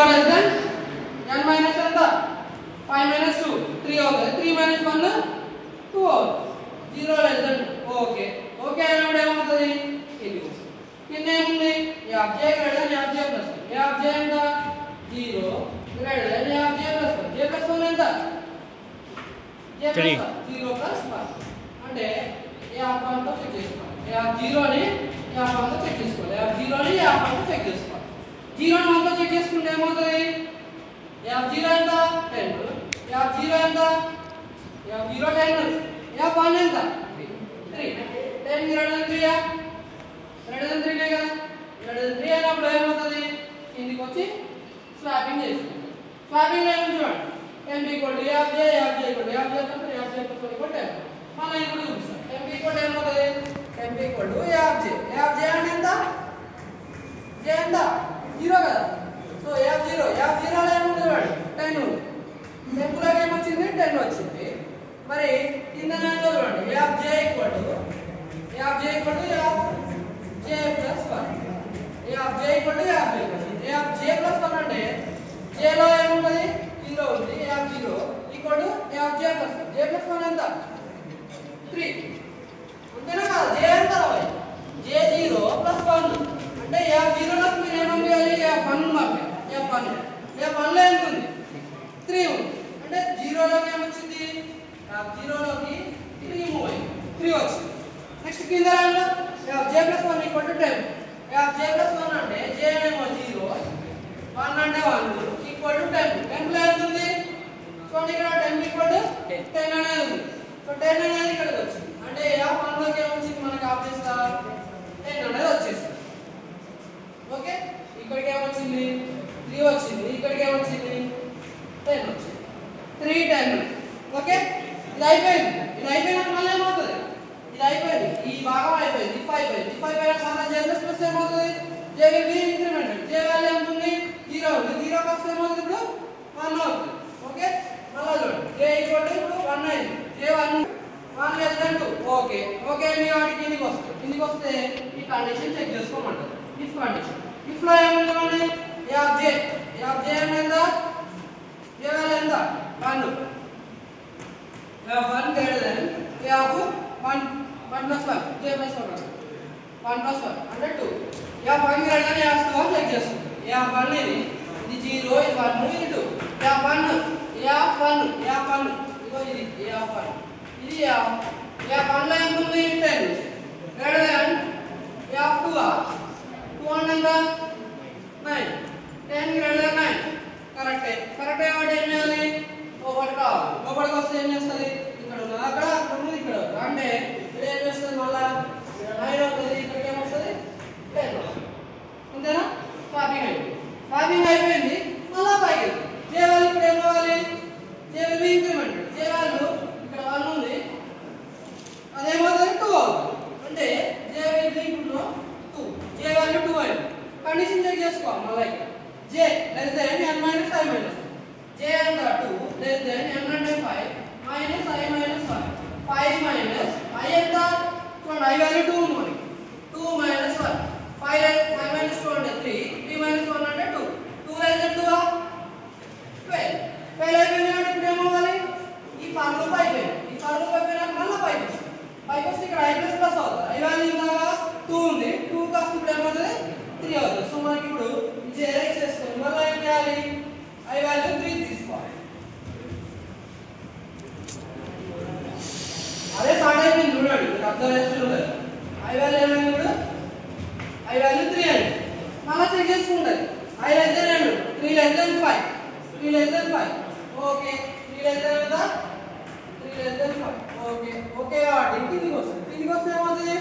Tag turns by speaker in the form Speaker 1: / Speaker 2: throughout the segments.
Speaker 1: less than n minus ఎంత 5 minus 2 3 అవుతుంది 3 minus 1 2 అవుతుంది 0 less than 2 ఓకే ఓకే అన్నప్పుడు ఏమవుతుంది ఇది కింద ఏముంది f j greater than f j plus 1 f j ఎంత 0 greater than f j plus 1 j plus 1 ఎంత j plus 1 0 plus 1 అంటే f1 తో చెక్ చేసుకోవాలి f0 ని f1 తో చెక్ చేసుకోవాలి f0 ని f1 తో చెక్ చేసుకోవాలి 0 ని 1 తో చెక్ చేసుకుంటే ఏమవుతుంది f0 ఎంత 10 f0 ఎంత f0 10 f1 ఎంత 3 10 greater than 3 greater than 3 నే కదా greater than 3 అయినప్పుడు ఏమవుతుంది కిందికి వచ్చి స్వాపింగ్ చేసుకుంటాం స్వాపింగ్ ఏమని చూడండి m equal to fj fj equal to fj plus fj plus 1 equal to 10 మనం ఇప్పుడు చూపిస్తాం m equal to ఏమవుతుంది m equal to fj fj అంటే ఎంత j ఎంత 0 కదా సో f0 లో ఏముంది చూడండి 10 ఉంది టెంపుల్కి ఏమొచ్చింది 10 వచ్చింది మరి కింద దాంట్లో చూడండి fj equal to fj plus 1 fj equal to fj plus 1 అంటే j లో ఏముంటది 0 ఉంది f0 equal to fj plus 1 j plus 1 ఎంత 3 అంతేనా కదా j ఎంత రావాలి j0 plus 1 అంటే f0 లో మీరు ఏం పంపించాలి f1 పంపించాలి f1 లో ఎంత ఉంది 3 ఉంది అంటే 0 లోకి ఏమొచ్చింది f0 లోకి 3 మూవ్ అయ్యింది 3 వచ్చింది నెక్స్ట్ కింద రండి fj plus 1 equal to 10 fj plus 1 అంటే j ఏమో 0 1 అంటే 1 equal to 10 10 లో ఎంత ఉంది చూడండి ఇక్కడ 10 equal to 10 అనేది ఉంది సో 10 అనేది ఇక్కడికి వచ్చింది అంటే f1 లోకి ఏమొచ్చింది మనకి ఆబ్వియస్ గా 10 అనేది వచ్చేసింది ఓకే ఇక్కడికి ఏమొచ్చింది 3 వచ్చింది ఇక్కడికి ఏమొచ్చింది 10 వచ్చింది 3 10 ఓకే ఇది అయిపోయింది మళ్ళీ ఏమవుతుంది ఇది అయిపోయింది ఈ భాగం అయిపోయింది if అయిపోయింది మళ్ళీ j plus ఏమవుతుంది j will be incremented j value ఎంత ఉంది 0 ఉంది 0 ప్లస్ ఏమవుతుంది ఇప్పుడు 1 అవుతుంది ఓకే మళ్ళీ చూడండి j equal to ఇప్పుడు 1 అయింది j 1 less than 2 ఓకే మీ వాడికి కిందికి వస్తే ఈ కండిషన్ చెక్ చేసుకోమంటారు if కండిషన్ if లో ఏముంది చూడండి fj ఎంత j వాల్యూ ఎంత 1 f1 greater than f1 plus 1 j plus 1 1 plus 1 అంటే 2 f1 greater than f2 అని చెక్ చేసుకుంటాం f1 ఇది 0 ఇది 1 ఇది 2 f1 ఇదిగో ఇది f1 ఇది f1 లో ఎంత ఉంది 10 greater than f2 2 అంటే ఎంత 9 10 greater than 9 కరెక్టే కాబట్టి ఏం చేయాలి లోపలికి వస్తే ఏం చేస్తుంది ఇక్కడ అక్కడ ఉన్నది ఇక్కడ అంటే ఇక్కడ ఏం చేస్తుంది మళ్ళా 9 అవుతుంది ఇక్కడికి ఏమొస్తుంది 10 అంతేనా స్వాపింగ్ అయిపోయింది మళ్ళా పైకి j వాల్యూ ఇప్పుడు ఏం కావాలి j will be incremented j value ఇక్కడ 1 ఉంది అదేమవుతుంది 2 అవుతుంది అంటే j will be ఇప్పుడు 2 j వాల్యూ 2 అయింది కండిషన్ చెక్ చేసుకోవాలి మళ్ళీ ఇక్కడ j less than n minus I minus j and 2 less than n and 5 minus I minus 5 5 minus I ఎంత చూడండి I వాల్యూ 2 ఉంది మనకి 2 minus 1 5 minus 2 అంటే 3 minus 1 అంటే 2 2 less than 2 12 అయిపోయింది అంటే ఇప్పుడు ఏమవ్వాలి ఈ ఫర్ లూప్ అయిపోయినాక మళ్ళీ పైకి వస్తే ఇక్కడ I ప్లస్ అవుతుంది I వాల్యూ ఇందాక 2 ఉంది 2 కాస్త ఇప్పుడు ఏమవుతుంది 3 అవుతుంది సో మనకి ఇప్పుడు ఇది ఎరేజ్ చేసుకొని మళ్ళీ ఏం చేయాలి I వాల్యూ 3 తీసుకోవాలి అదే స్టార్ట్ అయిపోయింది చూడండి మీకు అర్థం చేస్తుంది I వాల్యూ ఏమైంది ఇప్పుడు I వాల్యూ 3 అయింది మళ్ళీ చెక్ చేసుకుంటుంది I less than 3 less than 5 okay 3 less than ఎంత 3 less than 5 ఓకే వాటి కిందికి వస్తే ఏమవుతుంది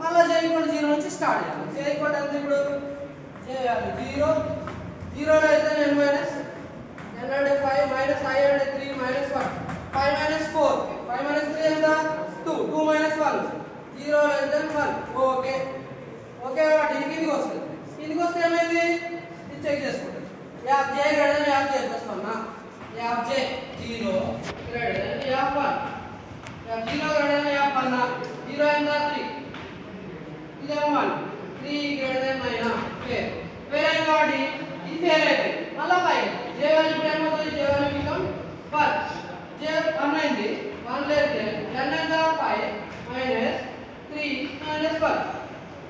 Speaker 1: మళ్ళీ j equal to 0 నుంచి స్టార్ట్ చేయాలి j equal to ఎంత ఇప్పుడు j value 0 less than n minus n అంటే 5 minus I అంటే 3 minus 1 5 minus 3 ఎంత 2 minus 1 0 less than 1 ఓకే వాటి కిందికి వస్తే ఏమైంది ఇది చెక్ చేసుకుంటాం fj greater than fj plus 1 fj 0 greater than f1 f0 greater than f1 0 ఎంత 3 ఇదేమో 1 3 greater than 9 ఫెయిల్ అయిన వాటి ఇది ఫెయిల్ అయిపోయింది మళ్ళీ మళ్ళా పైకి j వాల్యూ ఇప్పుడు ఏమవుతుంది j వాల్యూ బికమ్ 1 j 1 అయింది 1 లెస్ దెన్ n ఎంత 5 మైనస్ 3 మైనస్ 1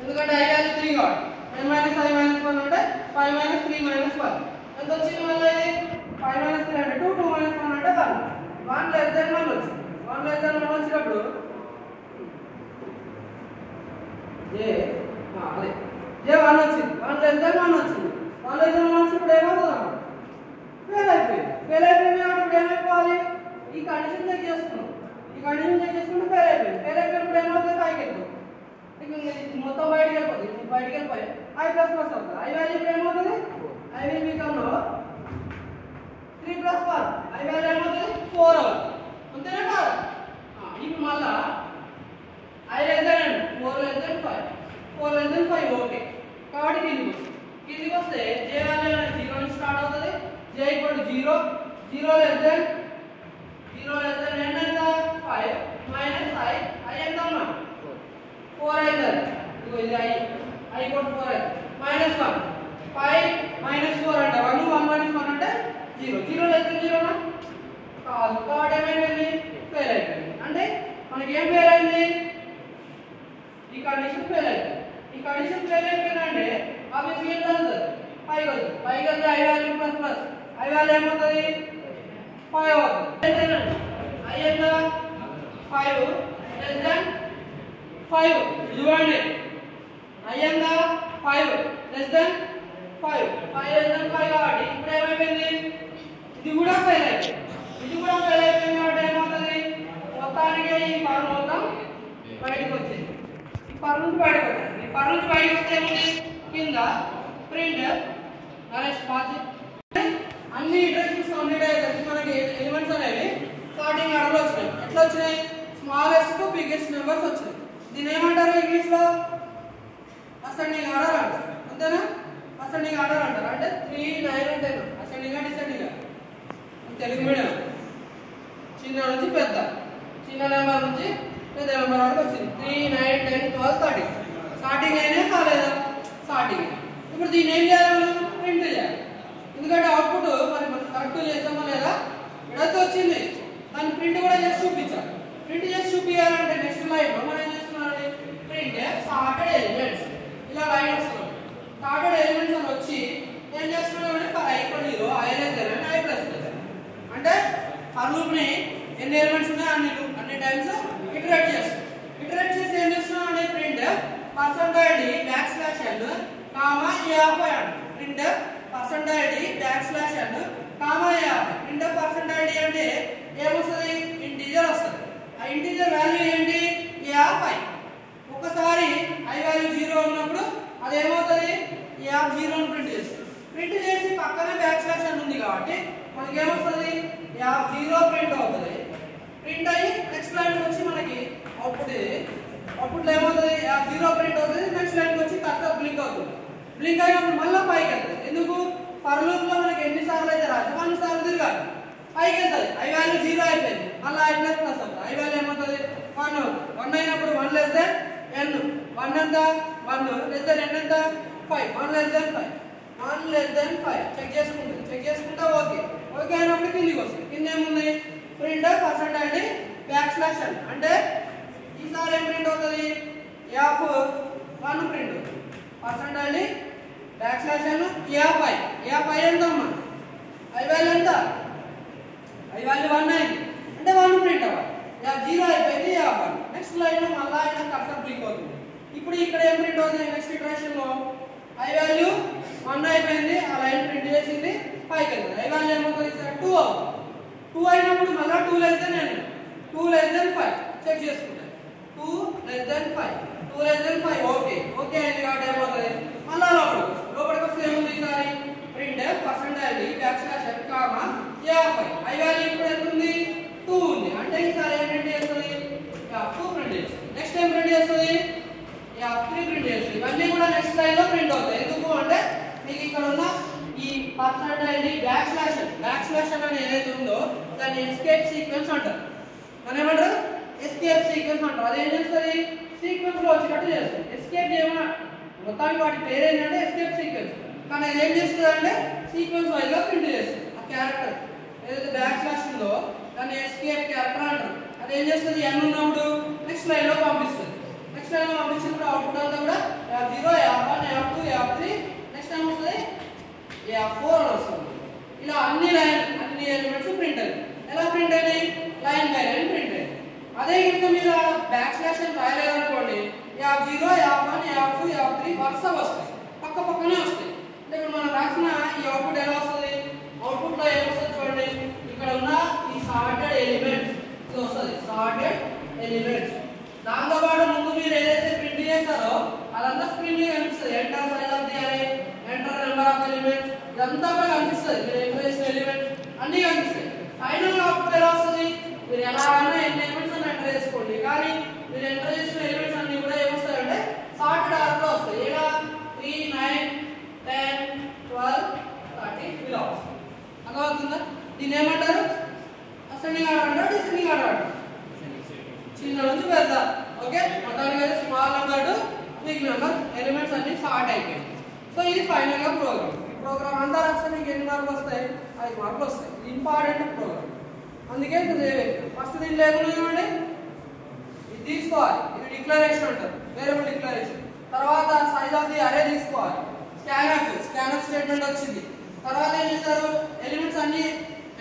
Speaker 1: ఎందుకంటే i వాల్యూ 3 కాబట్టి n మైనస్ i మైనస్ 1 అంటే 5 మైనస్ 3 మైనస్ 1 ఎంత వచ్చింది మళ్ళీ ఇది 5 మైనస్ 3 అంటే 2 2 మైనస్ 1 అంటే 1 1 లెస్ దెన్ 1 వచ్చింది 1 లెస్ దెన్ 1 వచ్చినప్పుడు j అదే j 1 వచ్చింది 1 లెస్ దెన్ 1 వచ్చింది 1 లెస్ దెన్ 1 వచ్చినప్పుడు ఏమవుతుంది ఫెయిల్ అయిపోయింది కాబట్టి ఏమైపోవాలి ఈ కండిషన్ చెక్ చేసుకున్నాం ఈ కండిషన్ చెక్ చేసుకుంటే ఫెయిల్ అయిపోయినప్పుడు ఏమవుతుంది పైకి వెళ్తాం మొత్తం బయటికి వెళ్ళిపోతుంది బయటికి వెళ్ళిపోయి i ప్లస్ ప్లస్ అవుతుంది i వాల్యూ ఇప్పుడు ఏమవుతుంది i will become 3 plus 1 i value ఏమవుతుంది 4 అవుతుంది అంతేనా కాదు ఇప్పుడు మళ్ళా i less than 4 less than 5 4 less than 5 okay కాబట్టి కిందికి వస్తే j వాల్యూ అనేది 0 నుంచి స్టార్ట్ అవుతుంది j equal to 0 0 less than n ఎంత 5 మైనస్ i ఎంత 4 అవుతుంది ఇదిగో ఇది i ఈక్వల్ టు 4 అవుతుంది మైనస్ 1 5 మైనస్ 4 అంటే 1 మైనస్ 1 అంటే 0 0 లెస్ దెన్ 0 నా కాదు కాబట్టి ఏమైంది ఫెయిల్ అయిపోయింది అంటే మనకి ఏం ఫెయిల్ అయింది ఈ కండిషన్ ఫెయిల్ అయిపోయింది ఈ కండిషన్ ఫెయిల్ అయిపోయిందంటే ఆబ్వియస్లీ ఏం జరుగుతుంది పైకి వెళ్తే i value plus plus i value ఏమవుతుంది 5 అవుతుంది i ఎంత 5 లెస్ దెన్ 5 చూడండి i ఎంత 5 లెస్ దెన్ 5 లెస్ దెన్ 5 కాబట్టి ఇప్పుడు ఏమైపోయింది ఇది కూడా ఫెయిల్ అయిపోయింది కాబట్టి ఏమవుతుంది మొత్తానికి ఈ పర్ మొత్తం బయటకు వచ్చింది ఈ పర్ నుంచి బయటకు వచ్చింది ఈ పర్ నుంచి బయటకు వస్తే ఏముంది కింద ప్రింట్ నరేష్ పాస్ అన్ని ఇటరేషన్స్ కంప్లీట్ అయ్యేసరికి మనకి ఎలిమెంట్స్ అనేవి స్టార్టింగ్ ఆర్డర్లో వచ్చినాయి ఎట్లా వచ్చినాయి స్మాలెస్ట్ టు బిగ్గెస్ట్ నెంబర్స్ వచ్చినాయి దీని ఏమంటారు ఇంగ్లీష్ లో అసెండింగ్ ఆర్డర్ అంటారు అంతేనా అసెండింగ్ ఆర్డర్ అంటారు అంటే 3 9 అంటే అసెండింగ్ డిసెండింగ్ తెలుగు మీడియం చిన్న నుంచి పెద్ద చిన్న నెంబర్ నుంచి పెద్ద నెంబర్ వరకు వచ్చింది 3 9 10 12 13 స్టార్టింగ్ అయినా కాలేదా స్టార్టింగ్ ఇప్పుడు దీన్ని ఏం చేయాలి మనం ప్రింట్ చేయాలి ఎందుకంటే అవుట్పుట్ మరి మనం కరెక్ట్ చేద్దామా లేదా ఎడైతే వచ్చింది దాన్ని ప్రింట్ కూడా చేసి చూపించాలి ప్రింట్ చేసి చూపించాలంటే నెక్స్ట్ లైన్ లో మనం ఏం చేస్తున్నామండి ప్రింట్ స్టార్టెడ్ ఎలిమెంట్స్ ఇలా లైన్ వస్తుంది స్టార్టెడ్ ఎలిమెంట్స్ అని వచ్చి ఏం చేస్తున్నామంటే for i equal 0 i less than i plus plus అంటే ఫర్ లూప్ ని ఎన్ని ఎలిమెంట్స్ ఉన్నాయో అన్ని టైమ్స్ ఇటరేట్ చేస్తాం ఇటరేట్ చేసి ఏం చేస్తున్నామండి print percentage back slash n comma a print percentage back slash n comma a print percentage అంటే ఏమొస్తుంది ఇంటిజర్ వస్తుంది ఆ ఇంటిజర్ వాల్యూ ఏంటి a ఒకసారి i వాల్యూ 0 ఉన్నప్పుడు అది ఏమవుతుంది a0 ని ప్రింట్ చేసి పక్కనే బ్యాక్ స్లాష్ n ఉంది కాబట్టి మనకి ఏమొస్తుంది a0 ప్రింట్ అవుతుంది ప్రింట్ అయ్యి నెక్స్ట్ లైన్ వచ్చి మనకి అవుట్పుట్ లో ఏమవుతుంది a0 ప్రింట్ అవుతుంది నెక్స్ట్ లైన్ వచ్చి కర్సర్ బ్లింక్ అవుతుంది బ్లింక్ అయినప్పుడు మళ్ళీ పైకి వెళ్తుంది ఎందుకు ఫర్ లూప్ లో మనకి ఎన్ని సార్లు అయితే రాసి 1 సార్లు తిరగాలి పైకి వెళ్తుంది i వాల్యూ 0 అయిపోయింది మళ్ళీ i ప్లస్ ప్లస్ అవుతుంది i వాల్యూ ఏమవుతుంది 1 అవుతుంది 1 అయినప్పుడు 1 లెస్ దెన్ n 1 ఎంత 1 లెస్ దెన్ n ఎంత 5 1 లెస్ దెన్ 5 చెక్ చేసుకుంటే ఓకే అయినప్పుడు కిందికి వస్తుంది కింద ఏముంది print percentage back slash n అంటే ఈసారి ఏం ప్రింట్ అవుతుంది f1 print percentage back slash n f5 ఎంత అమ్మా i వాల్యూ ఎంత i వాల్యూ 1 అయింది అంటే 1 ప్రింట్ అవ్వాలి f0 అయిపోయింది f1 నెక్స్ట్ లైన్ లో మళ్ళీ అయినా కర్సర్ బ్లింక్ అవుతుంది ఇప్పుడు ఇక్కడ ఏం ప్రింట్ అవుతుంది నెక్స్ట్ ఇటరేషన్ లో i వాల్యూ 1 అయిపోయింది ఆ లైన్ ప్రింట్ చేసింది పైకి వెళ్తుంది i వాల్యూ ఏమవుతుంది 2 అవుతుంది 2 అయినప్పుడు మళ్ళీ 2 less than n 2 less than 5 check చేసుకుంటాం 2 లెస్ దెన్ 5 ఓకే అయింది కాబట్టి ఏమవుతుంది మళ్ళీ లోపలికి వస్తే ఏముంది ఈసారి print percentage back slash n comma a5 i value ఇప్పుడు ఎంత ఉంది 2 ఉంది అంటే ఈసారి ఏం ప్రింట్ చేస్తుంది f2 ప్రింట్ చేస్తుంది నెక్స్ట్ ఏం ప్రింట్ చేస్తుంది f3 ప్రింట్ చేస్తుంది ఇవన్నీ కూడా నెక్స్ట్ లైన్ లో ప్రింట్ అవుతాయి ఎందుకు అంటే మీకు ఇక్కడ ఉన్న ఈ పర్సెంటేజ్ బ్యాక్ స్లాష్ n అనేది ఏదైతే ఉందో దాన్ని ఎస్కేప్ సీక్వెన్స్ అంటారు దాన్ని ఏమంటారు ఎస్కేప్ సీక్వెన్స్ అంటారు అదేం చేస్తుంది సీక్వెన్స్ లో వచ్చేటట్టు చేస్తుంది ఎస్కేప్ చేయమన్నా మొత్తానికి వాటి పేరు ఏంటంటే ఎస్కేప్ సీక్వెన్స్ కానీ అది ఏం చేస్తుంది అంటే సీక్వెన్స్ వైజ్ గా ప్రింట్ చేస్తుంది. ఆ క్యారెక్టర్ ఏదైతే బ్యాక్ స్లాష్ ఉందో దాన్ని ఎస్కేప్ క్యారెక్టర్ అంటారు. అది ఏం చేస్తుంది n ఉన్నప్పుడు నెక్స్ట్ లైన్ లో పంపిస్తుంది. నెక్స్ట్ లైన్ లో పంపించినప్పుడు అవుట్పుట్ అంతా కూడా F0 F1 F2 F3 next time వస్తుంది F4 అని వస్తుంది. ఇలా అన్ని ఎలిమెంట్స్ ప్రింట్ అయ్యాయి. ఎలా ప్రింట్ అయినాయి? లైన్ బై లైన్ ప్రింట్ అయ్యాయి. అదే ఇంకా మీరు బ్యాక్ స్లాష్ అని రాయలేదు అనుకోండి F0 F1 F2 F3 వరుసగా వస్తాయి, పక్క పక్కనే వస్తాయి. అంటే ఇప్పుడు మనం రాసిన ఈ అవుట్పుట్ ఎలా వస్తుంది? అవుట్పుట్ లో ఏమొస్తుంది చూడండి, ఇక్కడ ఉన్న ఈ సార్టెడ్ ఎలిమెంట్స్ ఇది వస్తుంది, సార్టెడ్ ఎలిమెంట్స్. దాంతో పాటు ముందు మీరు ఏదైతే ప్రింట్ చేస్తారో అదంతా స్క్రీన్ మీద కనిపిస్తుంది. ఎంటర్ సైజ్ ఆఫ్ ది అరే, ఎంటర్ నెంబర్ ఆఫ్ ఎలిమెంట్స్, ఇదంతా కూడా కనిపిస్తుంది. మీరు ఎంటర్ చేసిన ఎలిమెంట్స్ అన్ని కనిపిస్తాయి. ఫైనల్ అవుట్పుట్ ఎలా వస్తుంది? మీరు ఎలాగైనా ఎన్ని ఎలిమెంట్స్ అని ఎంటర్ చేసుకోండి, కానీ మీరు ఎంటర్ చేసిన ఎలిమెంట్స్ అన్ని కూడా ఏమొస్తాయంటే సార్టెడ్ ఆర్డర్ లో వస్తాయి. ఇలా 3 9 10 12 13 ఇలా వస్తాయి. అర్థమవుతుందా? దీన్ని ఏమంటారు? అసెండింగ్ ఆర్డర్ అంటారు, డిసెండింగ్ ఆర్డర్ అంటారు. చిన్న నుంచి పెద్ద. ఓకే, మొత్తానికి అయితే small number to big number elements అన్ని సార్ట్ అయిపోయాయి. సో ఇది ఫైనల్ గా ప్రోగ్రామ్ అంతా రాస్తే మీకు ఎన్ని మార్కులు వస్తాయి? 5 మార్కులు వస్తాయి. ఇది ఇంపార్టెంట్ ప్రోగ్రామ్, అందుకే ఫస్ట్ దీంట్లో ఏమున్నాయండి, ఇది తీసుకోవాలి, ఇది డిక్లరేషన్ అంటారు, వేరియబుల్ డిక్లరేషన్. తర్వాత సైజ్ ఆఫ్ ది అరే తీసుకోవాలి, స్కాన్ఎఫ్ స్టేట్మెంట్ వచ్చింది. తర్వాత ఏం చేస్తారు? ఎలిమెంట్స్ అన్ని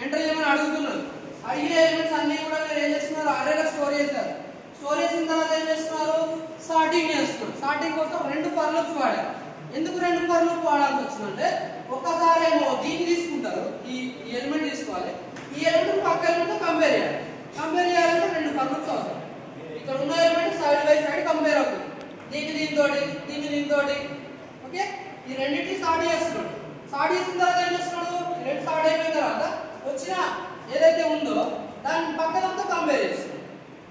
Speaker 1: ఎంటర్ చేయమని అడుగుతున్నారు. అడిగిన ఎలిమెంట్స్ అన్ని కూడా మీరు ఏం చేస్తున్నారు? అరేలో స్టోర్ చేశారు. స్టోర్ చేసిన తర్వాత ఏం చేస్తున్నారు? సార్టింగ్ చేస్తున్నారు. సార్టింగ్ కోసం 2 ఫర్ లూప్స్ వాడారు. ఎందుకు 2 ఫర్ లూప్ వాడాల్సి వచ్చిందంటే ఒక్కసారి ఏమో దీన్ని తీసుకుంటారు, ఈ ఎలిమెంట్ తీసుకోవాలి, ఈ ఎలిమెంట్ పక్క ఎలిమెంట్ కంపేర్ చేయాలి. కంపేర్ చేయాలంటే 2 ఫర్ లూప్స్ అవసరం. ఇక్కడ ఉన్న element side by side compare అవుతుంది, దీనికి దీంతోటి. ఓకే, ఈ రెండింటిని సార్ట్ చేస్తున్నాడు. సార్ట్ చేసిన తర్వాత ఏం చేస్తున్నాడు? ఈ 2 సార్ట్ అయిపోయిన తర్వాత వచ్చిన ఏదైతే ఉందో దాని పక్కనంతా కంపేర్ చేస్తున్నాడు.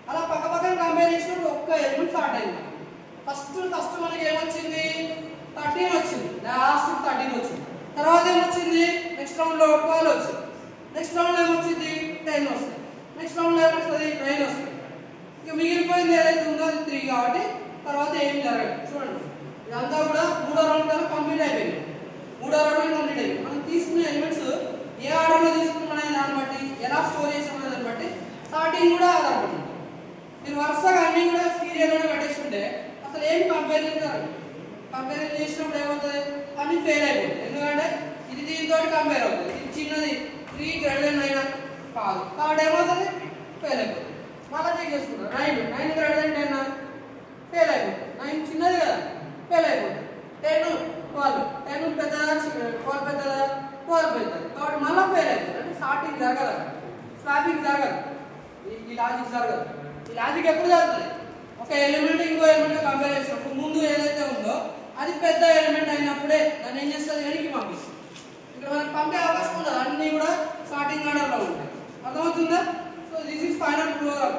Speaker 1: అలా పక్క పక్కన కంపేర్ చేసినప్పుడు ఒక్క ఎలిమెంట్ సార్ట్ అయింది. ఫస్ట్ మనకి ఏమొచ్చింది? 13 వచ్చింది, లాస్ట్ 13 వచ్చింది. తర్వాత ఏమొచ్చింది? నెక్స్ట్ రౌండ్ లో 12 వచ్చింది. నెక్స్ట్ రౌండ్ లో ఏమొచ్చింది? 10 వస్తుంది. నెక్స్ట్ రౌండ్ లో ఏమొస్తుంది? 9 వస్తుంది. ఇక మిగిలిపోయింది ఏదైతే ఉందో అది 3 కాబట్టి తర్వాత ఏం జరగదు. చూడండి, ఇదంతా కూడా 3వ రౌండ్ కల్లా కంప్లీట్ అయిపోయింది. 3వ రౌండ్ కంప్లీట్ అయిపోయింది. మనం తీసుకునే ఎలిమెంట్స్ ఏ ఆర్డర్ లో తీసుకున్నాం అనే దాన్ని బట్టి, ఎలా స్టోర్ చేసాం అనే దాన్ని బట్టి సార్టింగ్ కూడా ఆధారపడుతుంది. మీరు వరుసగా అన్ని కూడా సీరియల్ లోనే పెట్టేస్తుంటే అసలు ఏం కంపేరిజన్ జరగదు. కంపేరిజన్ చేసినప్పుడు ఏమవుతుంది? అన్ని ఫెయిల్ అయిపోతుంది. ఎందుకంటే ఇది దీంతో కంపేర్ అవుతుంది. ఇది చిన్నది 3 > 9 కాదు కాబట్టి ఏమవుతుంది? ఫెయిల్ అయిపోతుంది. మళ్ళీ చెక్ చేసుకుంటారు. 9 > 10 ఫెయిల్ అయిపోతుంది. 9 చిన్నది కదా, ఫెయిల్ అయిపోతుంది. 10 12 10 పెద్దదా, 12 పెద్దదా, 12 పెద్దది కాబట్టి మళ్ళీ ఫెయిల్ అయిపోతుంది. అంటే సార్టింగ్ జరగదు, స్వాపింగ్ జరగదు, ఈ లాజిక్ జరగదు. ఈ లాజిక్ ఎప్పుడు జరుగుతుంది? ఒక ఎలిమెంట్ ఇంకో ఎలిమెంట్ కంపేర్ చేసినప్పుడు ముందు ఏదైతే ఉందో అది పెద్ద ఎలిమెంట్ అయినప్పుడే దాన్ని ఏం చేస్తుంది? వెనక్కి పంపిస్తుంది. ఇక్కడ మనకు పంపే అవకాశం ఉండదు, అన్నీ కూడా సార్టింగ్ ఆర్డర్లో ఉంటాయి. అర్థమవుతుందా? So this is final programme.